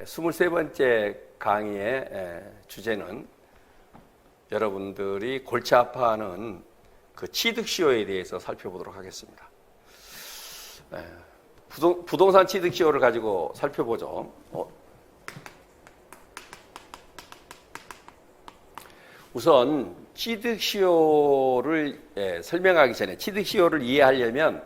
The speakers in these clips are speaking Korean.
23번째 강의의 주제는 여러분들이 골치 아파하는 그 취득시효에 대해서 살펴보도록 하겠습니다. 부동산 취득시효를 가지고 살펴보죠. 우선 취득시효를 설명하기 전에 취득시효를 이해하려면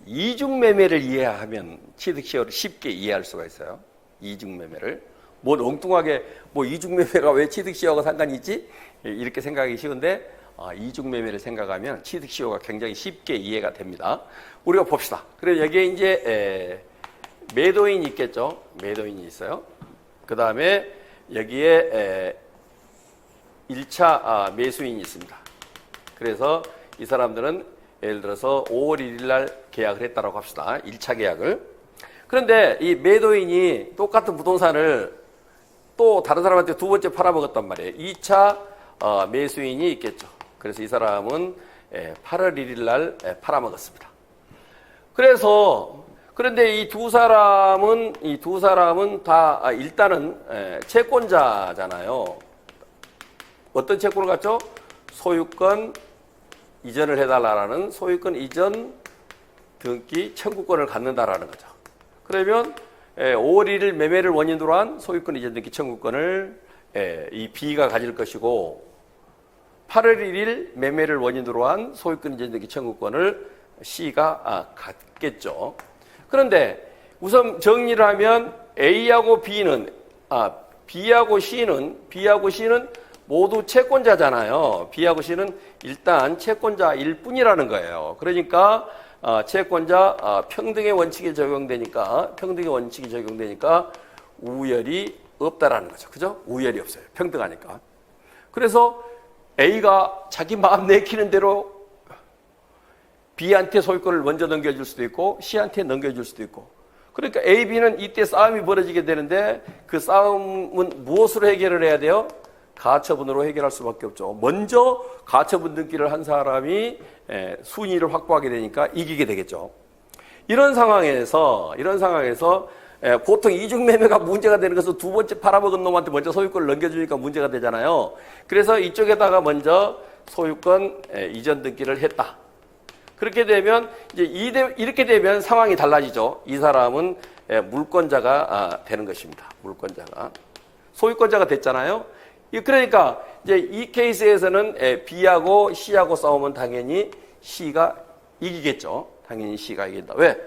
이중매매를 이해하면 취득시효를 쉽게 이해할 수가 있어요. 이중매매를. 뭐 엉뚱하게 이중매매가 왜 취득시효가 상관이 있지? 이렇게 생각하기 쉬운데 이중매매를 생각하면 취득시효가 굉장히 쉽게 이해가 됩니다. 우리가 봅시다. 그래서 여기에 이제 매도인이 있겠죠. 매도인이 있어요. 그 다음에 여기에 1차 매수인이 있습니다. 그래서 이 사람들은 예를 들어서 5월 1일 날 계약을 했다라고 합시다. 1차 계약을. 그런데 이 매도인이 똑같은 부동산을 또 다른 사람한테 두 번째 팔아먹었단 말이에요. 2차 매수인이 있겠죠. 그래서 이 사람은 8월 1일 날 팔아먹었습니다. 그런데 이 두 사람은 다 일단은 채권자잖아요. 어떤 채권을 갖죠? 소유권 이전을 해달라는 소유권 이전 등기 청구권을 갖는다라는 거죠. 그러면 5월 1일 매매를 원인으로 한 소유권 이전 등기 청구권을 이 B가 가질 것이고 8월 1일 매매를 원인으로 한 소유권 이전 등기 청구권을 C가 갖겠죠. 그런데 우선 정리를 하면 A하고 B하고 C는 모두 채권자잖아요. B하고 C는 일단 채권자일 뿐이라는 거예요. 그러니까 채권자 평등의 원칙이 적용되니까 우열이 없다라는 거죠. 그죠? 우열이 없어요. 평등하니까. 그래서 A가 자기 마음 내키는 대로 B한테 소유권을 먼저 넘겨줄 수도 있고 C한테 넘겨줄 수도 있고. 그러니까 A, B는 이때 싸움이 벌어지게 되는데 그 싸움은 무엇으로 해결을 해야 돼요? 가처분으로 해결할 수밖에 없죠. 먼저 가처분 등기를 한 사람이 순위를 확보하게 되니까 이기게 되겠죠. 이런 상황에서 보통 이중매매가 문제가 되는 것은 두 번째 팔아먹은 놈한테 먼저 소유권을 넘겨주니까 문제가 되잖아요. 그래서 이쪽에다가 먼저 소유권 이전 등기를 했다. 그렇게 되면 이렇게 되면 상황이 달라지죠. 이 사람은 물권자가 되는 것입니다. 물권자가. 소유권자가 됐잖아요. 그러니까 이제 이 케이스에서는 B하고 C하고 싸우면 당연히 C가 이기겠죠. 당연히 C가 이긴다. 왜?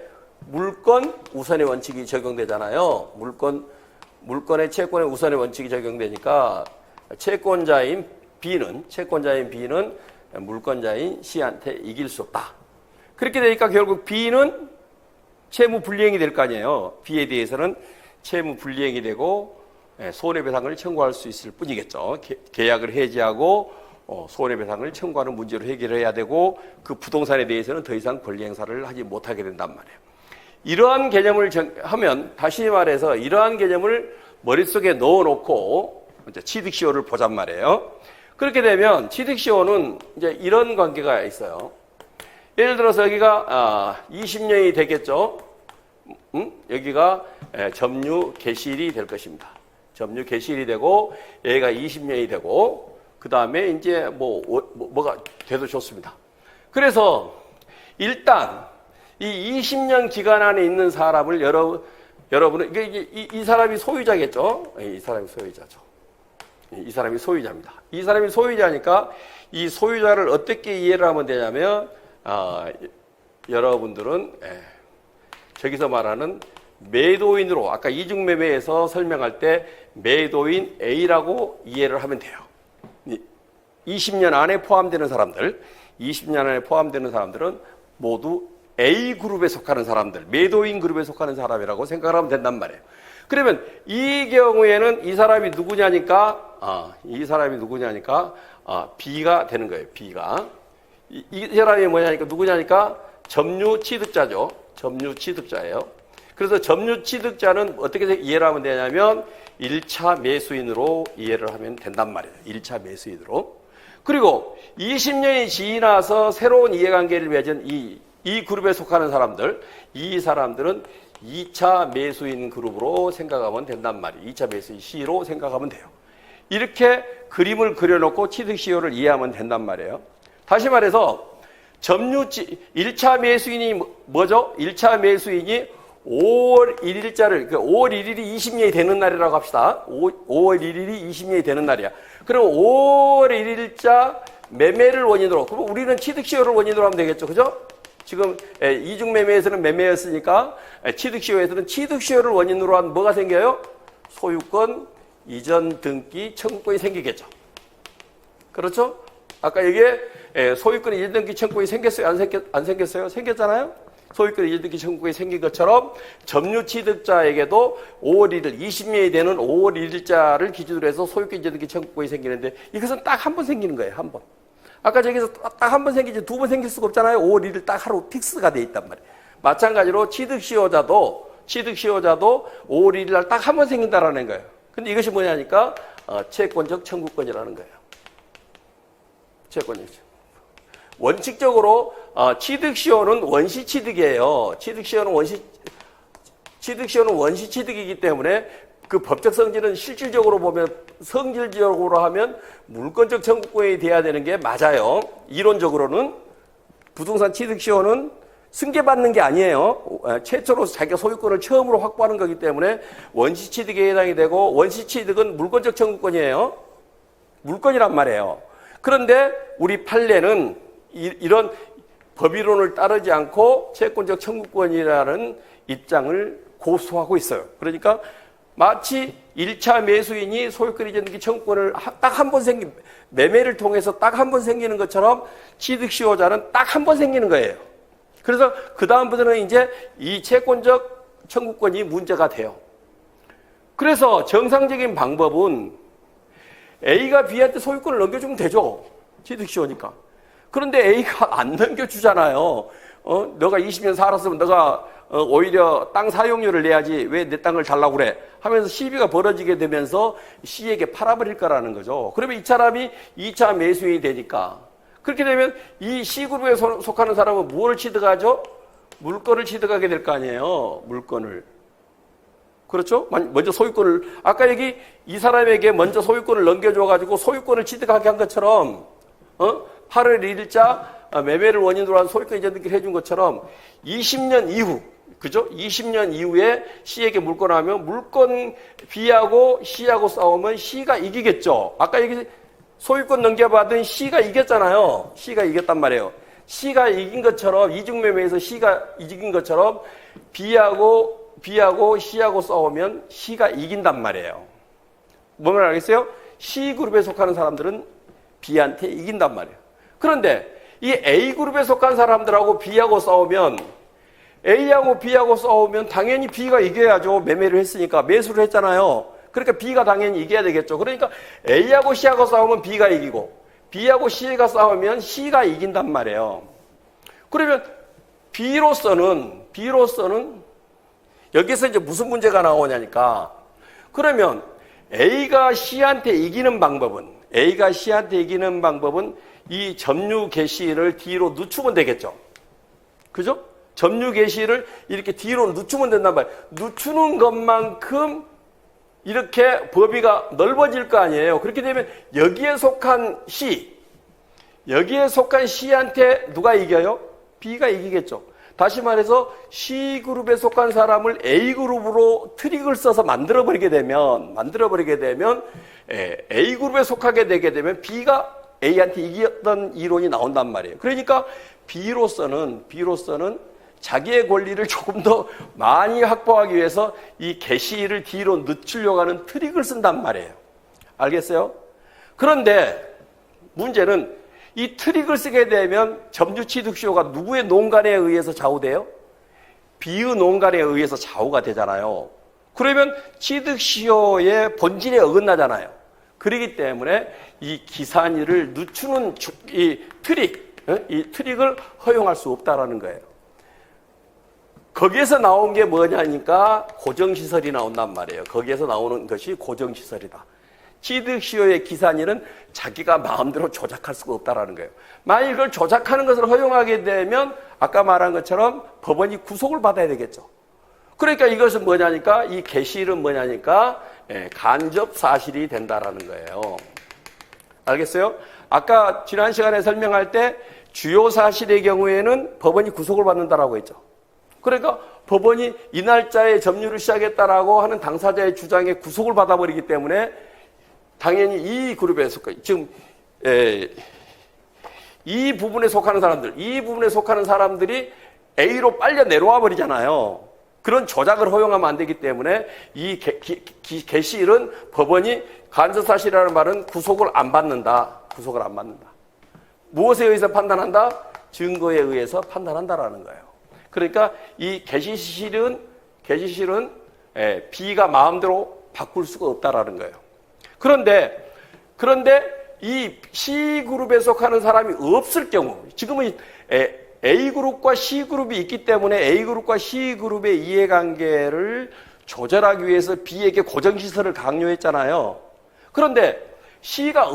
물권 우선의 원칙이 적용되잖아요. 물권의 채권의 우선의 원칙이 적용되니까 채권자인 B는 물권자인 C한테 이길 수 없다. 그렇게 되니까 결국 B는 채무 불이행이 될 거 아니에요. B에 대해서는 채무 불이행이 되고 손해배상을 청구할 수 있을 뿐이겠죠. 계약을 해지하고 손해배상을 청구하는 문제로 해결해야 되고 그 부동산에 대해서는 더 이상 권리 행사를 하지 못하게 된단 말이에요. 이러한 개념을 하면 다시 말해서 이러한 개념을 머릿속에 넣어놓고 이제 취득시효를 보잔 말이에요. 그렇게 되면 취득시효는 이제 이런 관계가 있어요. 예를 들어서 여기가 20년이 되겠죠. 여기가 점유 개시일이 될 것입니다. 점유 개시일이 되고 얘가 20년이 되고 그 다음에 이제 뭐가 돼도 좋습니다. 그래서 일단 이 20년 기간 안에 있는 사람을 여러분은 이 사람이 소유자겠죠. 이 사람이 소유자죠. 이 사람이 소유자입니다. 이 사람이 소유자니까 이 소유자를 어떻게 이해를 하면 되냐면 여러분들은 저기서 말하는 매도인으로 아까 이중매매에서 설명할 때 매도인 A라고 이해를 하면 돼요. 20년 안에 포함되는 사람들은 모두 A그룹에 속하는 사람들, 매도인 그룹에 속하는 사람이라고 생각을 하면 된단 말이에요. 그러면 이 경우에는 이 사람이 누구냐니까 B가 되는 거예요. B가. 이 사람이 뭐냐니까 누구냐니까 점유 취득자죠. 점유 취득자예요. 그래서 점유 취득자는 어떻게 이해를 하면 되냐면 1차 매수인으로 이해를 하면 된단 말이에요. 1차 매수인으로. 그리고 20년이 지나서 새로운 이해관계를 맺은 이 그룹에 속하는 사람들, 이 사람들은 2차 매수인 그룹으로 생각하면 된단 말이에요. 2차 매수인 C로 생각하면 돼요. 이렇게 그림을 그려놓고 취득시효를 이해하면 된단 말이에요. 다시 말해서 1차 매수인이 뭐죠? 1차 매수인이 5월 1일자를, 5월 1일이 20년이 되는 날이라고 합시다. 5월 1일이 20년이 되는 날이야. 그럼 5월 1일자 매매를 원인으로, 그럼 우리는 취득시효를 원인으로 하면 되겠죠. 그죠? 지금 이중매매에서는 매매였으니까 취득시효에서는 취득시효를 원인으로 한 뭐가 생겨요? 소유권 이전 등기 청구권이 생기겠죠. 그렇죠? 아까 이게 소유권 이전 등기 청구권이 생겼어요? 안 생겼어요? 생겼잖아요? 소유권 이전 등기 청구권이 생긴 것처럼 점유 취득자에게도 5월 1일, 20년이 되는 5월 1일자를 기준으로 해서 소유권 이전 등기 청구권이 생기는데 이것은 딱 한 번 생기는 거예요. 한 번. 아까 저기서 딱 한 번 생기지 두 번 생길 수가 없잖아요. 5월 1일 딱 하루 픽스가 돼 있단 말이에요. 마찬가지로 취득시효자도 5월 1일 날 딱 한 번 생긴다라는 거예요. 근데 이것이 뭐냐니까 채권적 청구권이라는 거예요. 채권이죠. 원칙적으로 취득시효는 원시취득이에요. 취득시효는 원시취득이기 때문에 그 법적 성질은 실질적으로 보면 성질적으로 하면 물권적 청구권이 돼야 되는 게 맞아요. 이론적으로는 부동산 취득시효는 승계받는 게 아니에요. 최초로 자기가 소유권을 처음으로 확보하는 거기 때문에 원시취득에 해당이 되고 원시취득은 물권적 청구권이에요. 물권이란 말이에요. 그런데 우리 판례는 이런 법이론을 따르지 않고 채권적 청구권이라는 입장을 고수하고 있어요. 그러니까 마치 1차 매수인이 소유권 이전 등기 청구권을 딱 한 번 매매를 통해서 딱 한 번 생기는 것처럼 취득시효자는 딱 한 번 생기는 거예요. 그래서 그다음부터는 이제 이 채권적 청구권이 문제가 돼요. 그래서 정상적인 방법은 A가 B한테 소유권을 넘겨주면 되죠. 취득시효니까. 그런데 A가 안 넘겨주잖아요. 너가 20년 살았으면 너가 오히려 땅 사용료를 내야지 왜 내 땅을 달라고 그래 하면서 시비가 벌어지게 되면서 C에게 팔아버릴 거라는 거죠. 그러면 이 사람이 2차 매수인이 되니까 그렇게 되면 이 C그룹에 속하는 사람은 무엇을 취득하죠? 물건을 취득하게 될 거 아니에요. 물건을. 그렇죠? 먼저 소유권을, 아까 여기 이 사람에게 먼저 소유권을 넘겨줘가지고 소유권을 취득하게 한 것처럼 8월 1일자 매매를 원인으로 한 소유권 이전 등기를 해준 것처럼 20년 이후, 그죠? 20년 이후에 C에게 물건을 하면 물건 B하고 C하고 싸우면 C가 이기겠죠. 아까 여기 소유권 넘겨받은 C가 이겼잖아요. C가 이겼단 말이에요. C가 이긴 것처럼 이중매매에서 C가 이긴 것처럼 B하고 C하고 싸우면 C가 이긴단 말이에요. 뭔 말 알겠어요? C그룹에 속하는 사람들은 B한테 이긴단 말이에요. 그런데 이 A그룹에 속한 사람들하고 B하고 싸우면 A하고 B하고 싸우면 당연히 B가 이겨야죠. 매매를 했으니까 매수를 했잖아요. 그러니까 B가 당연히 이겨야 되겠죠. 그러니까 A하고 C하고 싸우면 B가 이기고 B하고 C가 싸우면 C가 이긴단 말이에요. 그러면 B로서는 여기서 이제 무슨 문제가 나오냐니까 그러면 A가 C한테 이기는 방법은 이 점유 개시를 뒤로 늦추면 되겠죠. 그죠? 점유 개시를 이렇게 뒤로 늦추면 된단 말이에요. 늦추는 것만큼 이렇게 범위가 넓어질 거 아니에요. 그렇게 되면 여기에 속한 C한테 누가 이겨요? B가 이기겠죠. 다시 말해서 C그룹에 속한 사람을 A그룹으로 트릭을 써서 만들어버리게 되면 A그룹에 속하게 되게 되면 B가 A한테 이겼던 이론이 나온단 말이에요. 그러니까 B로서는 자기의 권리를 조금 더 많이 확보하기 위해서 이 개시를 뒤로 늦추려고 하는 트릭을 쓴단 말이에요. 알겠어요? 그런데 문제는 이 트릭을 쓰게 되면 점유취득시효가 누구의 농간에 의해서 좌우돼요? B의 농간에 의해서 좌우가 되잖아요. 그러면 취득시효의 본질에 어긋나잖아요. 그렇기 때문에 이 기산일을 늦추는 이 트릭을 허용할 수 없다라는 거예요. 거기에서 나온 게 뭐냐니까 고정시설이 나온단 말이에요. 거기에서 나오는 것이 고정시설이다. 취득시효의 기산일은 자기가 마음대로 조작할 수가 없다라는 거예요. 만약 이걸 조작하는 것을 허용하게 되면 아까 말한 것처럼 법원이 구속을 받아야 되겠죠. 그러니까 이것은 뭐냐니까 이 계시일은 뭐냐니까 간접 사실이 된다라는 거예요. 알겠어요? 아까 지난 시간에 설명할 때 주요 사실의 경우에는 법원이 구속을 받는다라고 했죠. 그러니까 법원이 이 날짜에 점유를 시작했다라고 하는 당사자의 주장에 구속을 받아버리기 때문에 당연히 이 그룹에 지금 이 부분에 속하는 사람들이 A로 빨려 내려와 버리잖아요. 그런 조작을 허용하면 안 되기 때문에 이 계시일은 법원이 간접사실이라는 말은 구속을 안 받는다. 무엇에 의해서 판단한다? 증거에 의해서 판단한다라는 거예요. 그러니까 이 계시실은 B가 마음대로 바꿀 수가 없다라는 거예요. 그런데 이 C그룹에 속하는 사람이 없을 경우, 지금은 A그룹과 C그룹이 있기 때문에 A그룹과 C그룹의 이해관계를 조절하기 위해서 B에게 고정시설을 강요했잖아요. 그런데 C가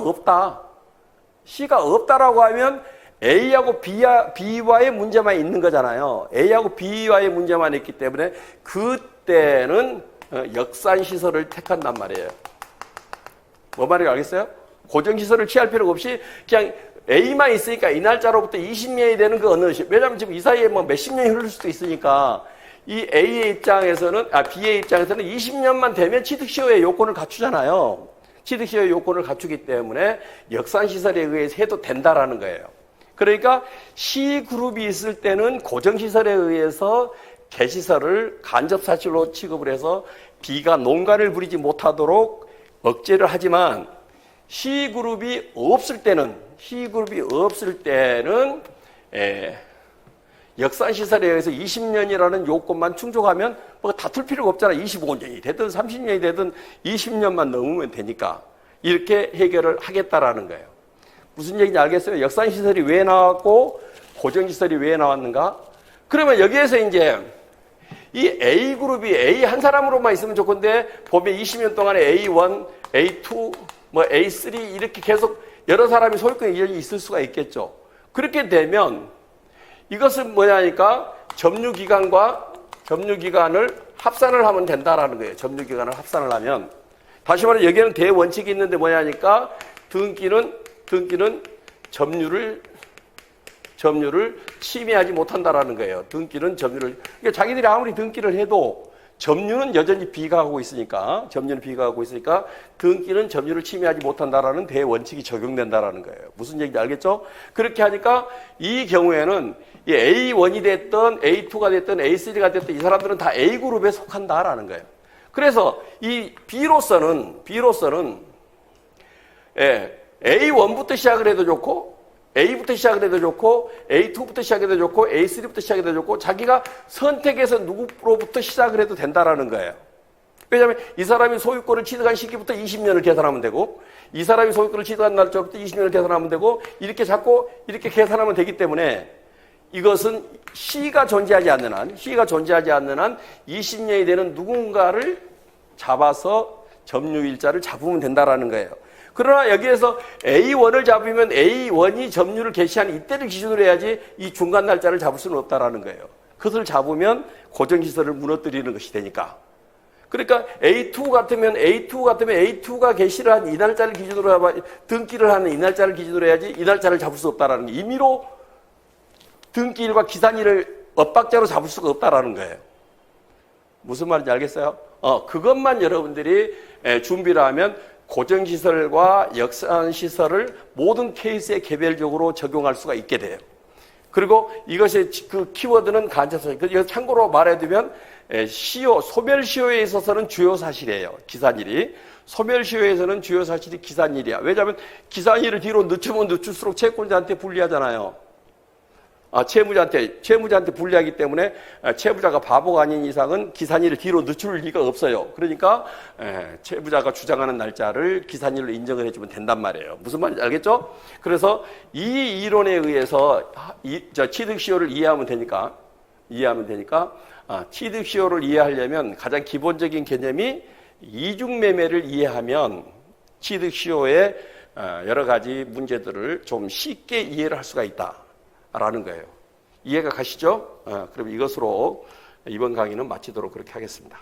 없다라고 하면 A하고 B와의 문제만 있는 거잖아요. A하고 B와의 문제만 있기 때문에 그때는 역산시설을 택한단 말이에요. 뭐 말인지 알겠어요? 고정시설을 취할 필요가 없이 그냥 A만 있으니까 이 날짜로부터 20년이 되는 그 어느 시, 왜냐하면 지금 이 사이에 뭐 몇십 년이 흐를 수도 있으니까 이 B의 입장에서는 20년만 되면 취득시효의 요건을 갖추잖아요. 취득시효의 요건을 갖추기 때문에 역산시설에 의해서 해도 된다라는 거예요. 그러니까 C그룹이 있을 때는 고정시설에 의해서 개시설을 간접사실로 취급을 해서 B가 농간을 부리지 못하도록 억제를 하지만 C그룹이 없을 때는 역산시설에 의해서 20년이라는 요건만 충족하면 뭐 다툴 필요가 없잖아. 25년이 되든 30년이 되든 20년만 넘으면 되니까 이렇게 해결을 하겠다라는 거예요. 무슨 얘기인지 알겠어요? 역산시설이 왜 나왔고 고정시설이 왜 나왔는가? 그러면 여기에서 이제 이 A그룹이 A 한 사람으로만 있으면 좋건데 보면 20년 동안에 A1, A2, 뭐 A3 이렇게 계속 여러 사람이 소유권 이전이 있을 수가 있겠죠. 그렇게 되면 이것은 뭐냐니까 점유기간을 합산을 하면 된다라는 거예요. 점유기간을 합산을 하면. 다시 말해 여기에는 대원칙이 있는데 뭐냐니까 등기는 점유를 침해하지 못한다라는 거예요. 등기는 점유를. 그러니까 자기들이 아무리 등기를 해도 점유는 여전히 B가 하고 있으니까 등기는 점유를 침해하지 못한다라는 대원칙이 적용된다라는 거예요. 무슨 얘기인지 알겠죠? 그렇게 하니까 이 경우에는 이 A1이 됐든 A2가 됐든 A3가 됐든 이 사람들은 다 A그룹에 속한다라는 거예요. 그래서 이 B로서는 A1부터 시작을 해도 좋고 A부터 시작을 해도 좋고 A2부터 시작해도 좋고 A3부터 시작해도 좋고 자기가 선택해서 누구로부터 시작을 해도 된다라는 거예요. 왜냐하면 이 사람이 소유권을 취득한 시기부터 20년을 계산하면 되고 이 사람이 소유권을 취득한 날짜부터 20년을 계산하면 되고 이렇게 계산하면 되기 때문에 이것은 C가 존재하지 않는 한 20년이 되는 누군가를 잡아서 점유일자를 잡으면 된다라는 거예요. 그러나 여기에서 A1을 잡으면 A1이 점유를 개시한 이때를 기준으로 해야지 이 중간 날짜를 잡을 수는 없다라는 거예요. 그것을 잡으면 고정시설을 무너뜨리는 것이 되니까. 그러니까 A2 같으면 A2가 개시를 한 이 날짜를 기준으로 등기를 하는 이 날짜를 기준으로 해야지 이 날짜를 잡을 수 없다라는 게 임의로 등기일과 기산일을 엇박자로 잡을 수가 없다라는 거예요. 무슨 말인지 알겠어요? 그것만 여러분들이 준비를 하면 고정시설과 역산시설을 모든 케이스에 개별적으로 적용할 수가 있게 돼요. 그리고 이것의 그 키워드는 간접사실. 이거 참고로 말해두면 소멸시효에 있어서는 주요 사실이에요. 기산일이. 소멸시효에서는 주요 사실이 기산일이야. 왜냐하면 기산일을 뒤로 늦추면 늦출수록 채권자한테 불리하잖아요. 채무자한테 불리하기 때문에 채무자가 바보가 아닌 이상은 기산일을 뒤로 늦출 리가 없어요. 그러니까 채무자가 주장하는 날짜를 기산일로 인정을 해주면 된단 말이에요. 무슨 말인지 알겠죠? 그래서 이 이론에 의해서 취득시효를 이해하면 되니까 취득시효를 이해하려면 가장 기본적인 개념이 이중매매를 이해하면 취득시효의 여러 가지 문제들을 좀 쉽게 이해를 할 수가 있다라는 거예요. 이해가 가시죠? 그럼 이것으로 이번 강의는 마치도록 그렇게 하겠습니다.